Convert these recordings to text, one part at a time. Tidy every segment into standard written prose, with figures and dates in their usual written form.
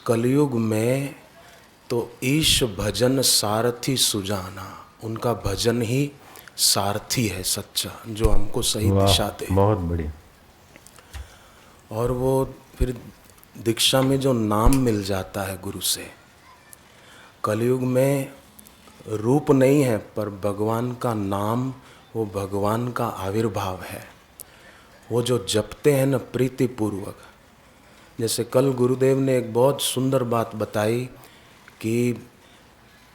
कलयुग में तो ईश भजन सारथी सुजाना, उनका भजन ही सारथी है सच्चा, जो हमको सही दिशा दे। बहुत बढ़िया। और वो फिर दीक्षा में जो नाम मिल जाता है गुरु से, कलयुग में रूप नहीं है पर भगवान का नाम, वो भगवान का आविर्भाव है। वो जो जपते हैं न प्रीति पूर्वक, जैसे कल गुरुदेव ने एक बहुत सुंदर बात बताई कि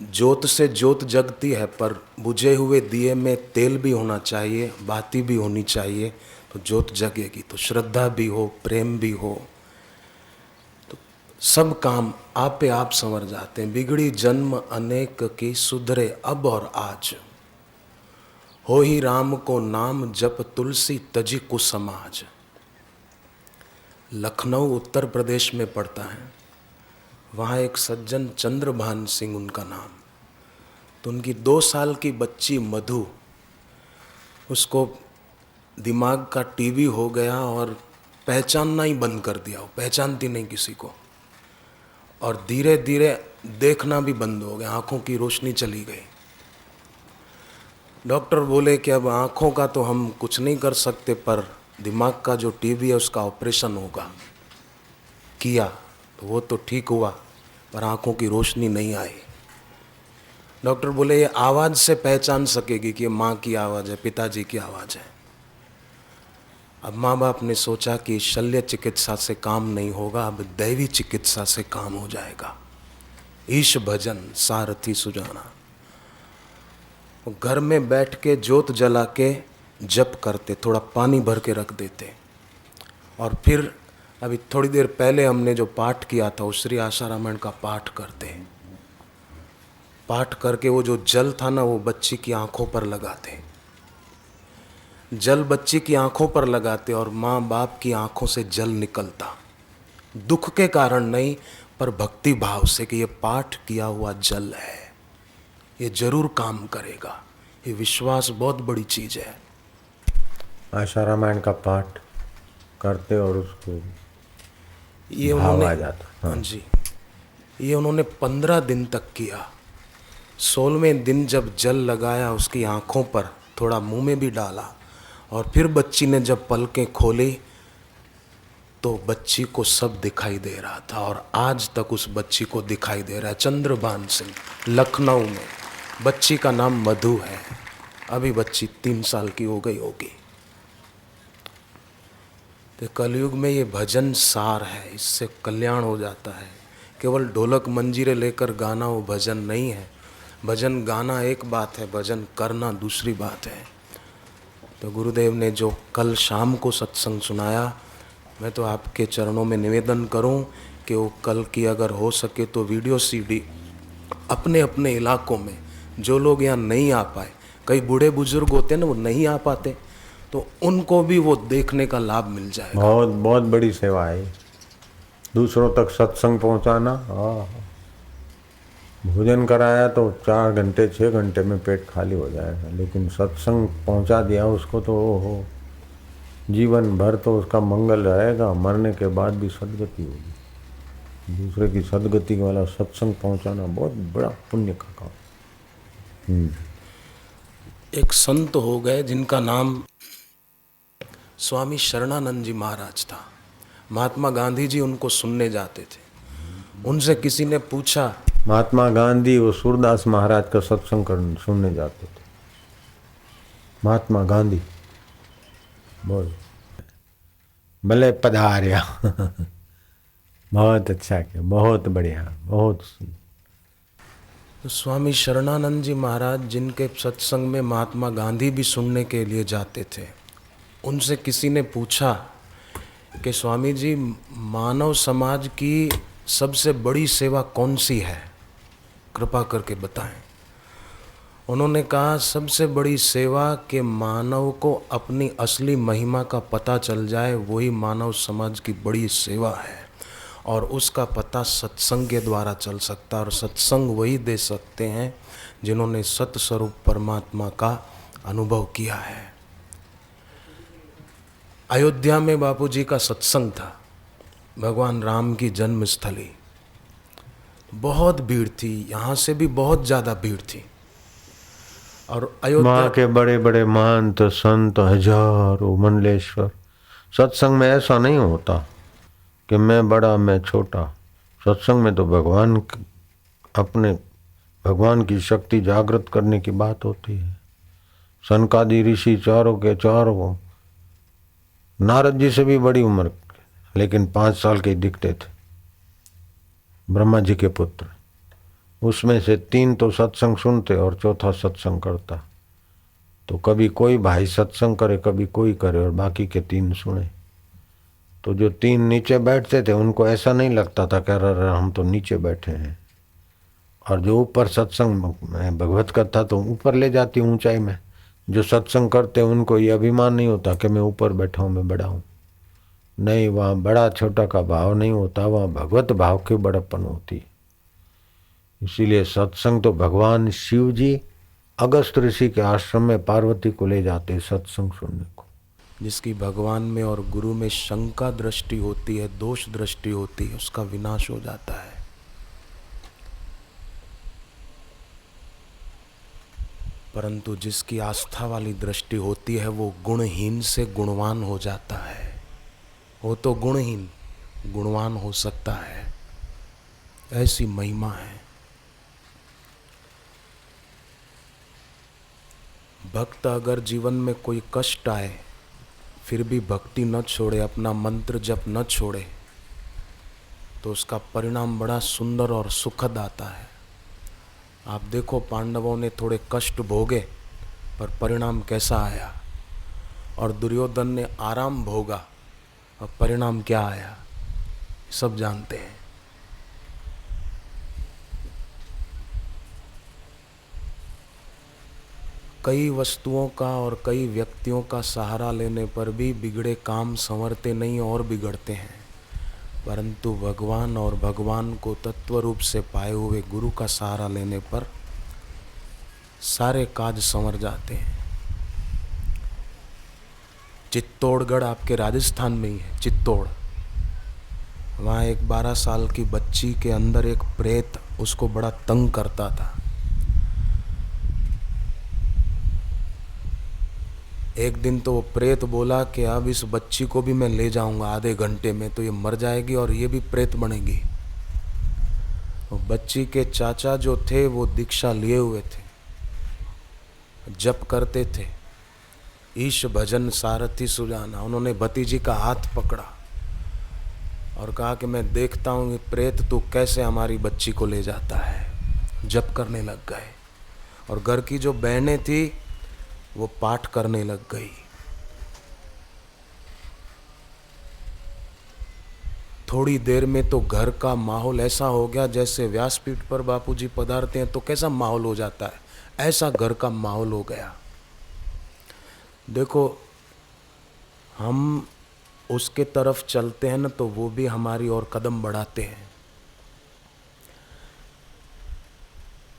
ज्योत से ज्योत जगती है, पर बुझे हुए दिए में तेल भी होना चाहिए, बाती भी होनी चाहिए, तो ज्योत जगेगी। तो श्रद्धा भी हो, प्रेम भी हो, तो सब काम आप पे आप संवर जाते हैं। बिगड़ी जन्म अनेक की, सुधरे अब और आज। हो ही राम को नाम, जप तुलसी तजी कुसमाज। लखनऊ उत्तर प्रदेश में पड़ता है। वहाँ एक सज्जन चंद्रभान सिंह उनका नाम, तो उनकी 2 साल की बच्ची मधु, उसको दिमाग का टीबी हो गया और पहचानना ही बंद कर दिया। वो पहचानती नहीं किसी को, और धीरे धीरे देखना भी बंद हो गया, आँखों की रोशनी चली गई। डॉक्टर बोले कि अब आँखों का तो हम कुछ नहीं कर सकते, पर दिमाग का जो टीबी है उसका ऑपरेशन होगा। किया तो वो तो ठीक हुआ, पर आँखों की रोशनी नहीं आई। डॉक्टर बोले ये आवाज़ से पहचान सकेगी कि ये माँ की आवाज़ है, पिताजी की आवाज़ है। अब माँ बाप ने सोचा कि शल्य चिकित्सा से काम नहीं होगा, अब दैवी चिकित्सा से काम हो जाएगा। ईश भजन सारथी सुजाना। घर में बैठ के ज्योत जला के जप करते, थोड़ा पानी भर के रख देते, और फिर अभी थोड़ी देर पहले हमने जो पाठ किया था उस श्री आशा रामायण का पाठ करते। पाठ करके वो जो जल था ना, वो बच्ची की आंखों पर लगाते। जल बच्ची की आंखों पर लगाते और माँ बाप की आंखों से जल निकलता, दुख के कारण नहीं पर भक्ति भाव से कि ये पाठ किया हुआ जल है, ये जरूर काम करेगा। ये विश्वास बहुत बड़ी चीज है। आशा रामायण का पाठ करते और उसको ये भाव उन्होंने, आ जाता। हाँ जी, ये उन्होंने 15 दिन तक किया। 16वें दिन जब जल लगाया उसकी आंखों पर, थोड़ा मुंह में भी डाला, और फिर बच्ची ने जब पलकें खोली तो बच्ची को सब दिखाई दे रहा था, और आज तक उस बच्ची को दिखाई दे रहा है। चंद्रभान सिंह, लखनऊ में। बच्ची का नाम मधु है। अभी बच्ची 3 साल की हो गई होगी। तो कलयुग में ये भजन सार है, इससे कल्याण हो जाता है। केवल ढोलक मंजीरे लेकर गाना वो भजन नहीं है। भजन गाना एक बात है, भजन करना दूसरी बात है। तो गुरुदेव ने जो कल शाम को सत्संग सुनाया, मैं तो आपके चरणों में निवेदन करूं कि वो कल की अगर हो सके तो वीडियो सीडी अपने अपने इलाकों में, जो लोग यहाँ नहीं आ पाए, कई बूढ़े बुजुर्ग होते हैं ना, वो नहीं आ पाते, तो उनको भी वो देखने का लाभ मिल जाएगा। बहुत बहुत बड़ी सेवा है, दूसरों तक सत्संग पहुंचाना। भोजन कराया तो 4 घंटे 6 घंटे में पेट खाली हो जाएगा, लेकिन सत्संग पहुंचा दिया उसको तो हो जीवन भर तो उसका मंगल रहेगा, मरने के बाद भी सदगति होगी। दूसरे की सदगति वाला सत्संग पहुंचाना बहुत बड़ा पुण्य का काम। एक संत हो गए जिनका नाम स्वामी शरणानंद जी महाराज था। महात्मा गांधी जी उनको सुनने जाते थे। उनसे किसी ने पूछा, महात्मा गांधी वो सूरदास महाराज का सत्संग सुनने जाते थे। महात्मा गांधी बोल भले पधारिया। बहुत अच्छा किया, बहुत बढ़िया, बहुत सुंदर। तो स्वामी शरणानंद जी महाराज जिनके सत्संग में महात्मा गांधी भी सुनने के लिए जाते थे, उनसे किसी ने पूछा कि स्वामी जी, मानव समाज की सबसे बड़ी सेवा कौन सी है, कृपा करके बताएं। उन्होंने कहा, सबसे बड़ी सेवा कि मानव को अपनी असली महिमा का पता चल जाए, वही मानव समाज की बड़ी सेवा है, और उसका पता सत्संग के द्वारा चल सकता है, और सत्संग वही दे सकते हैं जिन्होंने सत्स्वरूप परमात्मा का अनुभव किया है। अयोध्या में बापूजी का सत्संग था, भगवान राम की जन्मस्थली। बहुत भीड़ थी, यहाँ से भी बहुत ज़्यादा भीड़ थी। और वहाँ अयोध्या के बड़े बड़े महंत संत हजारों मंडलेश्वर। सत्संग में ऐसा नहीं होता कि मैं बड़ा मैं छोटा। सत्संग में तो अपने भगवान की शक्ति जागृत करने की बात होती है। सनकादि ऋषि चारों के चारों, नारद जी से भी बड़ी उम्र, लेकिन 5 साल के दिखते थे, ब्रह्मा जी के पुत्र। उसमें से 3 तो सत्संग सुनते और चौथा सत्संग करता। तो कभी कोई भाई सत्संग करे, कभी कोई करे, और बाकी के 3 सुने। तो जो 3 नीचे बैठते थे उनको ऐसा नहीं लगता था कि अरे हम तो नीचे बैठे हैं। और जो ऊपर सत्संग में भगवत कथा तो ऊपर ले जाती ऊंचाई में। जो सत्संग करते उनको ये अभिमान नहीं होता कि मैं ऊपर बैठा हूँ, मैं बड़ा हूँ। नहीं, वहाँ बड़ा छोटा का भाव नहीं होता, वहाँ भगवत भाव की बड़प्पन होती है। इसीलिए सत्संग तो भगवान शिव जी अगस्त ऋषि के आश्रम में पार्वती को ले जाते सत्संग सुनने को। जिसकी भगवान में और गुरु में शंका दृष्टि होती है, दोष दृष्टि होती है, उसका विनाश हो जाता है। परंतु जिसकी आस्था वाली दृष्टि होती है वो गुणहीन से गुणवान हो जाता है। वो तो गुणहीन गुणवान हो सकता है, ऐसी महिमा है। भक्त अगर जीवन में कोई कष्ट आए फिर भी भक्ति न छोड़े, अपना मंत्र जप न छोड़े, तो उसका परिणाम बड़ा सुंदर और सुखद आता है। आप देखो, पांडवों ने थोड़े कष्ट भोगे पर परिणाम कैसा आया, और दुर्योधन ने आराम भोगा और परिणाम क्या आया, सब जानते हैं। कई वस्तुओं का और कई व्यक्तियों का सहारा लेने पर भी बिगड़े काम संवरते नहीं और बिगड़ते हैं, परंतु भगवान और भगवान को तत्व रूप से पाए हुए गुरु का सहारा लेने पर सारे काज संवर जाते हैं। चित्तौड़गढ़ आपके राजस्थान में ही है, चित्तौड़। वहाँ एक 12 साल की बच्ची के अंदर एक प्रेत उसको बड़ा तंग करता था। एक दिन तो वो प्रेत बोला कि अब इस बच्ची को भी मैं ले जाऊंगा आधे घंटे में, तो ये मर जाएगी और ये भी प्रेत बनेगी। वो बच्ची के चाचा जो थे वो दीक्षा लिए हुए थे, जप करते थे, ईश भजन सारथी सुजाना। उन्होंने भतीजी का हाथ पकड़ा और कहा कि मैं देखता हूँ कि प्रेत तू कैसे हमारी बच्ची को ले जाता है। जप करने लग गए और घर की जो बहनें थी वो पाठ करने लग गई। थोड़ी देर में तो घर का माहौल ऐसा हो गया जैसे व्यासपीठ पर बापूजी पधारते हैं तो कैसा माहौल हो जाता है, ऐसा घर का माहौल हो गया। देखो, हम उसके तरफ चलते हैं ना तो वो भी हमारी ओर कदम बढ़ाते हैं,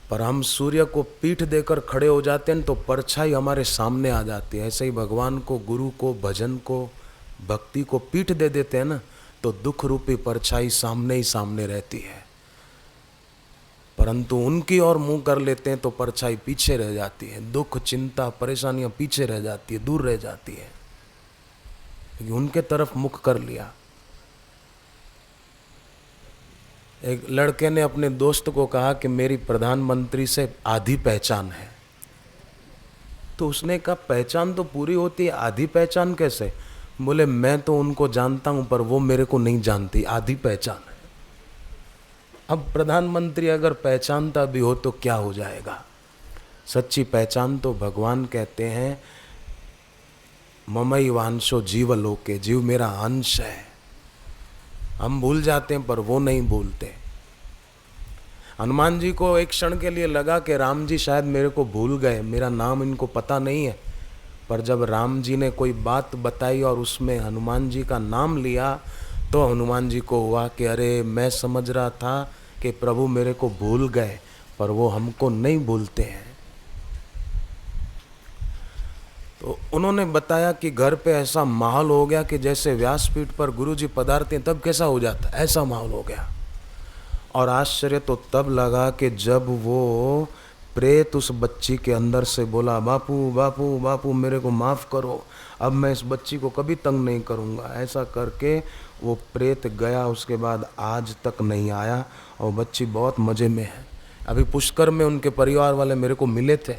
पर हम सूर्य को पीठ देकर खड़े हो जाते हैं तो परछाई हमारे सामने आ जाती है। ऐसे ही भगवान को, गुरु को, भजन को, भक्ति को पीठ दे देते हैं ना तो दुख रूपी परछाई सामने ही सामने रहती है, परंतु उनकी ओर मुंह कर लेते हैं तो परछाई पीछे रह जाती है। दुख, चिंता, परेशानियां पीछे रह जाती है, दूर रह जाती है, क्योंकि उनके तरफ मुख कर लिया। एक लड़के ने अपने दोस्त को कहा कि मेरी प्रधानमंत्री से आधी पहचान है। तो उसने कहा पहचान तो पूरी होती है, आधी पहचान कैसे? बोले मैं तो उनको जानता हूं पर वो मेरे को नहीं जानती, आधी पहचान है। अब प्रधानमंत्री अगर पहचानता भी हो तो क्या हो जाएगा? सच्ची पहचान तो भगवान कहते हैं ममई वांशो जीव लोके, जीव मेरा अंश है। हम भूल जाते हैं पर वो नहीं भूलते। हनुमान जी को एक क्षण के लिए लगा कि राम जी शायद मेरे को भूल गए, मेरा नाम इनको पता नहीं है, पर जब राम जी ने कोई बात बताई और उसमें हनुमान जी का नाम लिया तो हनुमान जी को हुआ कि अरे मैं समझ रहा था कि प्रभु मेरे को भूल गए, पर वो हमको नहीं भूलते हैं। तो उन्होंने बताया कि घर पे ऐसा माहौल हो गया कि जैसे व्यासपीठ पर गुरुजी पधारते हैं तब कैसा हो जाता है, ऐसा माहौल हो गया। और आश्चर्य तो तब लगा कि जब वो प्रेत उस बच्ची के अंदर से बोला, बापू बापू बापू मेरे को माफ़ करो, अब मैं इस बच्ची को कभी तंग नहीं करूँगा। ऐसा करके वो प्रेत गया, उसके बाद आज तक नहीं आया और बच्ची बहुत मज़े में है। अभी पुष्कर में उनके परिवार वाले मेरे को मिले थे,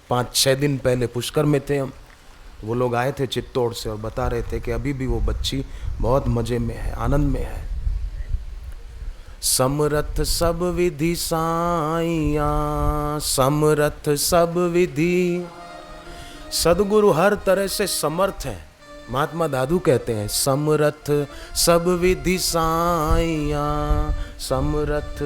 5-6 दिन पहले पुष्कर में थे हम। वो लोग आए थे चित्तौड़ से और बता रहे थे कि अभी भी वो बच्ची बहुत मज़े में है, आनंद में है। समरथ सब विधि साइया, समरथ सब विधि, सदगुरु हर तरह से समर्थ है। महात्मा दादू कहते हैं, समरथ सब विधि साइया, समरथ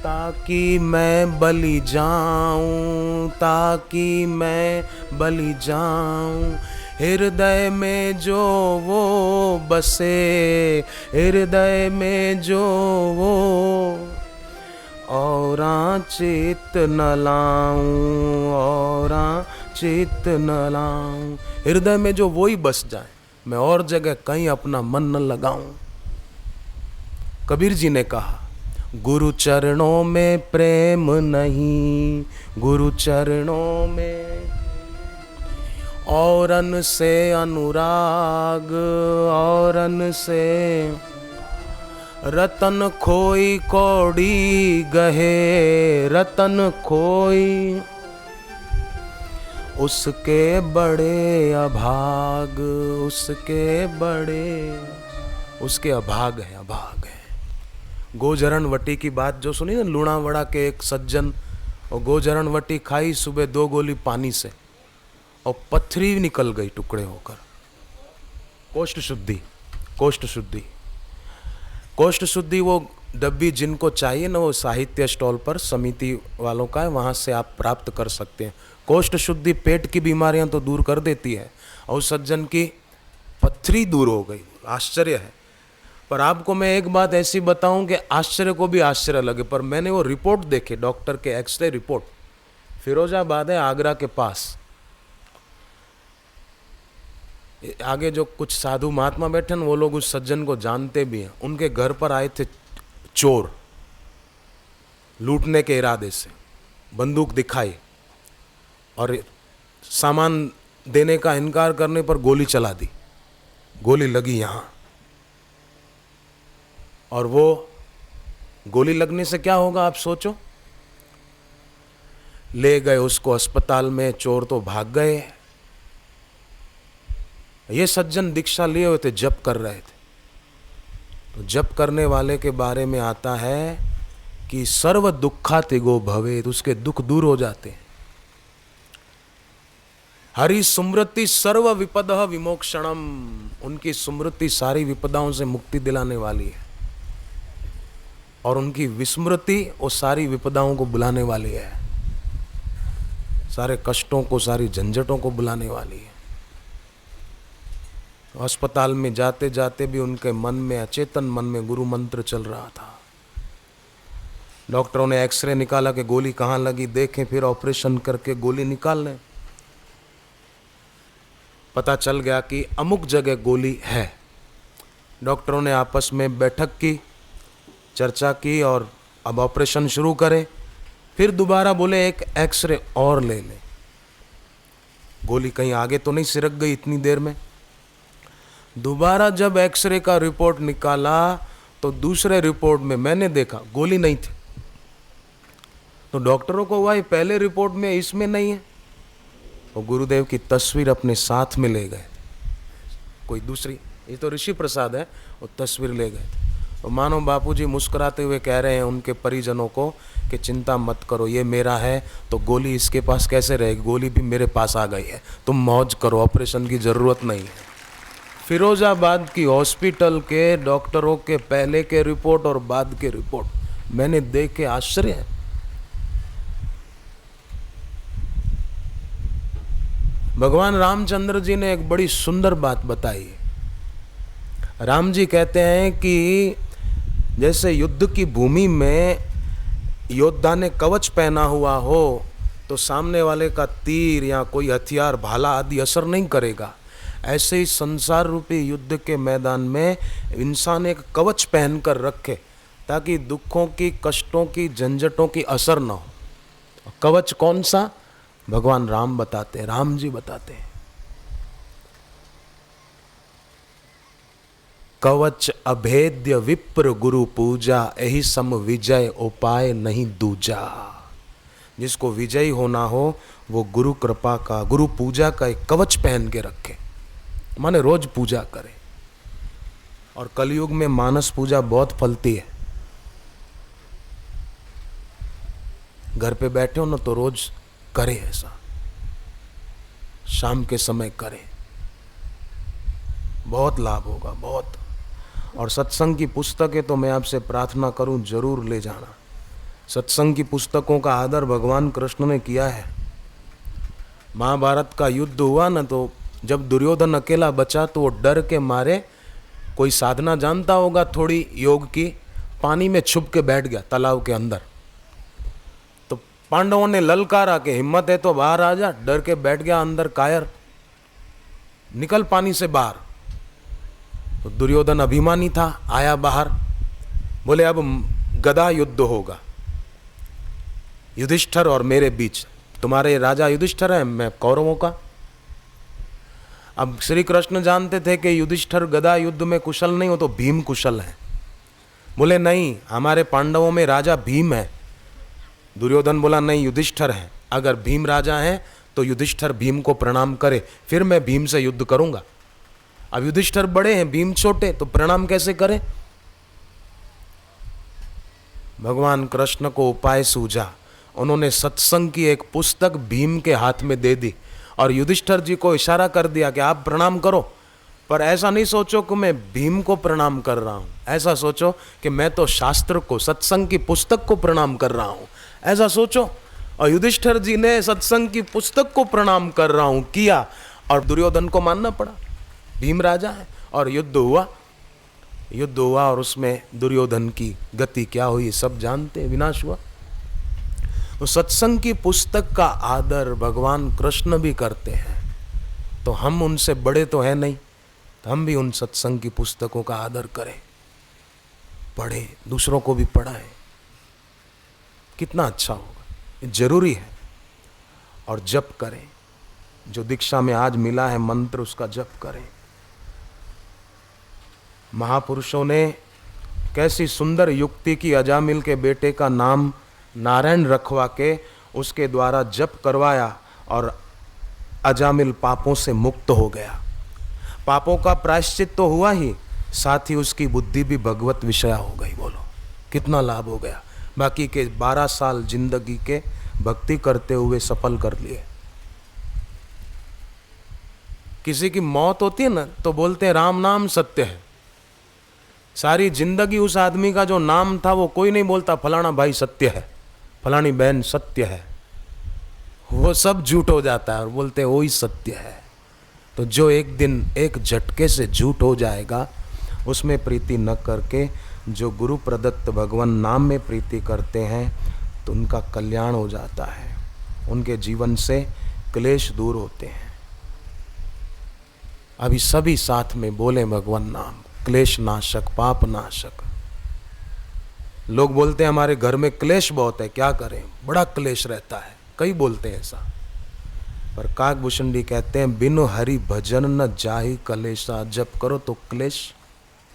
ताकि मैं बलि जाऊं, ताकि मैं बलि जाऊं। हृदय में जो वो बसे, हृदय में जो वो, औरा चित न लाऊं, औरा चित न लाऊं। हृदय में जो वही बस जाए, मैं और जगह कहीं अपना मन न लगाऊं। कबीर जी ने कहा, गुरु चरणों में प्रेम नहीं, गुरु चरणों में औरन से अनुराग, औरन से रतन खोई कौड़ी गहे, रतन खोई उसके बड़े अभाग, उसके बड़े, उसके अभाग है, अभाग है। गोजरण वटी की बात जो सुनी ना, लूणावड़ा के एक सज्जन, और गोजरण वटी खाई सुबह 2 गोली पानी से और पथरी निकल गई टुकड़े होकर। कोष्ठ शुद्धि, कोष्ठ शुद्धि, कोष्ठ शुद्धि वो डब्बी जिनको चाहिए ना, वो साहित्य स्टॉल पर समिति वालों का है, वहाँ से आप प्राप्त कर सकते हैं। कोष्ठ शुद्धि पेट की बीमारियां तो दूर कर देती है, और सज्जन की पथरी दूर हो गई। आश्चर्य है। पर आपको मैं एक बात ऐसी बताऊं कि आश्चर्य को भी आश्चर्य लगे, पर मैंने वो रिपोर्ट देखे, डॉक्टर के एक्सरे रिपोर्ट, फिरोजाबाद है आगरा के पास। आगे जो कुछ साधु महात्मा बैठे ना, वो लोग उस सज्जन को जानते भी हैं। उनके घर पर आए थे चोर, लूटने के इरादे से, बंदूक दिखाई और सामान देने का इनकार करने पर गोली चला दी। गोली लगी यहाँ, और वो गोली लगने से क्या होगा आप सोचो। ले गए उसको अस्पताल में, चोर तो भाग गए। ये सज्जन दीक्षा लिए हुए थे, जप कर रहे थे। तो जप करने वाले के बारे में आता है कि सर्व दुखातिगो भवेत्, उसके दुख दूर हो जाते हैं। हरि स्मृति सर्व विपदः विमोक्षणम, उनकी स्मृति सारी विपदाओं से मुक्ति दिलाने वाली है, और उनकी विस्मृति वो सारी विपदाओं को बुलाने वाली है, सारे कष्टों को, सारी झंझटों को बुलाने वाली है। अस्पताल में जाते जाते भी उनके मन में, अचेतन मन में गुरु मंत्र चल रहा था। डॉक्टरों ने एक्सरे निकाला कि गोली कहाँ लगी, देखें, फिर ऑपरेशन करके गोली निकाल लें। पता चल गया कि अमुक जगह गोली है। डॉक्टरों ने आपस में बैठक की, चर्चा की, और अब ऑपरेशन शुरू करें। फिर दोबारा बोले एक एक्सरे और ले लें, गोली कहीं आगे तो नहीं सिरक गई इतनी देर में। दोबारा जब एक्सरे का रिपोर्ट निकाला तो दूसरे रिपोर्ट में मैंने देखा गोली नहीं थी। तो डॉक्टरों को हुआ ये पहले रिपोर्ट में इसमें नहीं है, और गुरुदेव की तस्वीर अपने साथ में ले गए। कोई दूसरी, ये तो ऋषि प्रसाद है, वो तस्वीर ले गए थे। तो मानो बापूजी मुस्कुराते हुए कह रहे हैं उनके परिजनों को कि चिंता मत करो, ये मेरा है तो गोली इसके पास कैसे रहेगी, गोली भी मेरे पास आ गई है, तुम मौज करो, ऑपरेशन की ज़रूरत नहीं है। फिरोजाबाद की हॉस्पिटल के डॉक्टरों के पहले के रिपोर्ट और बाद के रिपोर्ट मैंने देख के आश्चर्य है। भगवान रामचंद्र जी ने एक बड़ी सुंदर बात बताई। राम जी कहते हैं कि जैसे युद्ध की भूमि में योद्धा ने कवच पहना हुआ हो तो सामने वाले का तीर या कोई हथियार, भाला आदि असर नहीं करेगा, ऐसे ही संसार रूपी युद्ध के मैदान में इंसान एक कवच पहन कर रखे ताकि दुखों की, कष्टों की, झंझटों की असर ना हो। कवच कौन सा? भगवान राम बताते हैं, राम जी बताते हैं, कवच अभेद्य विप्र गुरु पूजा, यही सम विजय उपाय नहीं दूजा। जिसको विजयी होना हो वो गुरु कृपा का, गुरु पूजा का एक कवच पहन के रखे, माने रोज पूजा करे। और कलयुग में मानस पूजा बहुत फलती है। घर पे बैठे हो ना तो रोज करे, ऐसा शाम के समय करें, बहुत लाभ होगा, बहुत। और सत्संग की पुस्तकें तो मैं आपसे प्रार्थना करूं जरूर ले जाना। सत्संग की पुस्तकों का आदर भगवान कृष्ण ने किया है। महाभारत का युद्ध हुआ ना, तो जब दुर्योधन अकेला बचा तो वो डर के मारे, कोई साधना जानता होगा थोड़ी योग की, पानी में छुप के बैठ गया तालाब के अंदर। तो पांडवों ने ललकारा कि हिम्मत है तो बाहर आ जा, डर के बैठ गया अंदर कायर, निकल पानी से बाहर। तो दुर्योधन अभिमानी था, आया बाहर, बोले अब गदा युद्ध होगा युधिष्ठिर और मेरे बीच। तुम्हारे राजा युधिष्ठिर हैं, मैं कौरवों का। अब श्री कृष्ण जानते थे कि युधिष्ठिर गदा युद्ध में कुशल नहीं हो तो भीम कुशल है। बोले नहीं, हमारे पांडवों में राजा भीम है। दुर्योधन बोला नहीं, युधिष्ठिर है। अगर भीम राजा है तो युधिष्ठिर भीम को प्रणाम करे, फिर मैं भीम से युद्ध करूंगा। अब युधिष्ठिर बड़े हैं, भीम छोटे, तो प्रणाम कैसे करें? भगवान कृष्ण को उपाय सूझा। उन्होंने सत्संग की एक पुस्तक भीम के हाथ में दे दी और युधिष्ठिर जी को इशारा कर दिया कि आप प्रणाम करो, पर ऐसा नहीं सोचो कि मैं भीम को प्रणाम कर रहा हूं, ऐसा सोचो कि मैं तो शास्त्र को, सत्संग की पुस्तक को प्रणाम कर रहा हूं, ऐसा सोचो। और युधिष्ठिर जी ने सत्संग की पुस्तक को प्रणाम कर रहा हूं किया, और दुर्योधन को मानना पड़ा, भीम राजा है। और युद्ध हुआ और उसमें दुर्योधन की गति क्या हुई सब जानते, विनाश हुआ। तो सत्संग की पुस्तक का आदर भगवान कृष्ण भी करते हैं, तो हम उनसे बड़े तो हैं नहीं, तो हम भी उन सत्संग की पुस्तकों का आदर करें, पढ़ें, दूसरों को भी पढ़ाएं, कितना अच्छा होगा। ये जरूरी है। और जप करें, जो दीक्षा में आज मिला है मंत्र, उसका जप करें। महापुरुषों ने कैसी सुंदर युक्ति की, अजामिल के बेटे का नाम नारायण रखवा के उसके द्वारा जप करवाया और अजामिल पापों से मुक्त हो गया। पापों का प्रायश्चित तो हुआ ही, साथ ही उसकी बुद्धि भी भगवत विषया हो गई। बोलो कितना लाभ हो गया। बाकी के 12 साल जिंदगी के भक्ति करते हुए सफल कर लिए। किसी की मौत होती है ना तो बोलते हैं राम नाम सत्य है। सारी जिंदगी उस आदमी का जो नाम था वो कोई नहीं बोलता फलाना भाई सत्य है, फलानी बहन सत्य है, वो सब झूठ हो जाता है और बोलते हैं वो ही सत्य है। तो जो एक दिन एक झटके से झूठ हो जाएगा, उसमें प्रीति न करके जो गुरु प्रदत्त भगवान नाम में प्रीति करते हैं तो उनका कल्याण हो जाता है, उनके जीवन से क्लेश दूर होते हैं। अभी सभी साथ में बोले भगवान नाम, क्लेश नाशक, पाप नाशक। लोग बोलते हैं हमारे घर में क्लेश बहुत है, क्या करें, बड़ा क्लेश रहता है, कई बोलते हैं ऐसा। पर काकभूषण जी कहते हैं बिनु हरि भजन न जाहि कलेशा, जप करो तो क्लेश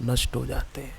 नष्ट हो जाते हैं।